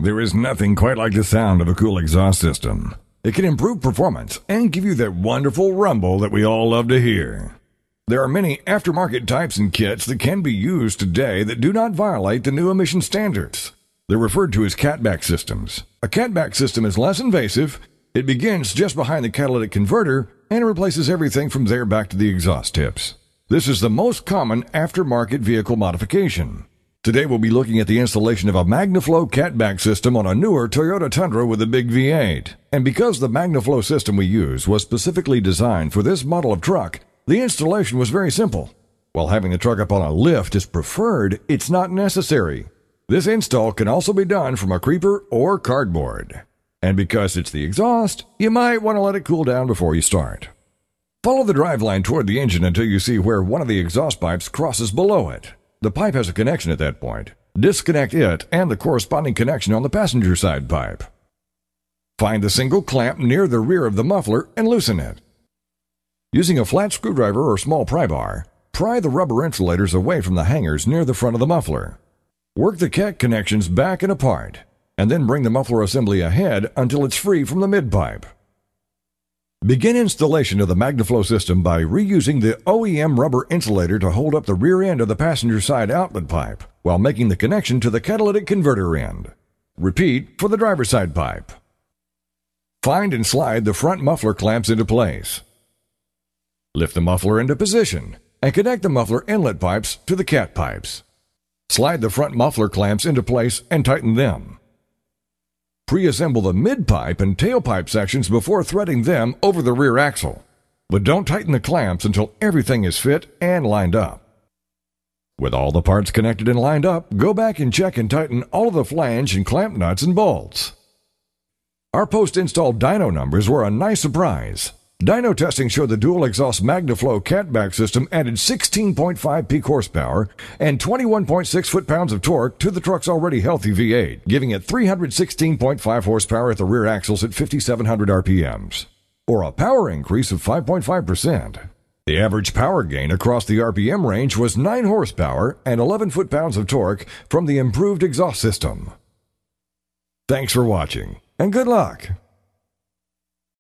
There is nothing quite like the sound of a cool exhaust system. It can improve performance and give you that wonderful rumble that we all love to hear. There are many aftermarket types and kits that can be used today that do not violate the new emission standards. They're referred to as catback systems. A catback system is less invasive, it begins just behind the catalytic converter, and it replaces everything from there back to the exhaust tips. This is the most common aftermarket vehicle modification. Today we'll be looking at the installation of a MagnaFlow catback system on a newer Toyota Tundra with a big V8. And because the MagnaFlow system we use was specifically designed for this model of truck, the installation was very simple. While having the truck up on a lift is preferred, it's not necessary. This install can also be done from a creeper or cardboard. And because it's the exhaust, you might want to let it cool down before you start. Follow the driveline toward the engine until you see where one of the exhaust pipes crosses below it. The pipe has a connection at that point. Disconnect it and the corresponding connection on the passenger side pipe. Find the single clamp near the rear of the muffler and loosen it. Using a flat screwdriver or small pry bar, pry the rubber insulators away from the hangers near the front of the muffler. Work the cat connections back and apart, and then bring the muffler assembly ahead until it's free from the mid-pipe. Begin installation of the MagnaFlow system by reusing the OEM rubber insulator to hold up the rear end of the passenger side outlet pipe while making the connection to the catalytic converter end. Repeat for the driver's side pipe. Find and slide the front muffler clamps into place. Lift the muffler into position and connect the muffler inlet pipes to the cat pipes. Slide the front muffler clamps into place and tighten them. Pre-assemble the mid-pipe and tailpipe sections before threading them over the rear axle. But don't tighten the clamps until everything is fit and lined up. With all the parts connected and lined up, go back and check and tighten all of the flange and clamp nuts and bolts. Our post-install dyno numbers were a nice surprise. Dyno testing showed the dual exhaust MagnaFlow catback system added 16.5 peak horsepower and 21.6 foot-pounds of torque to the truck's already healthy V8, giving it 316.5 horsepower at the rear axles at 5,700 RPMs, or a power increase of 5.5%. The average power gain across the RPM range was 9 horsepower and 11 foot-pounds of torque from the improved exhaust system. Thanks for watching, and good luck!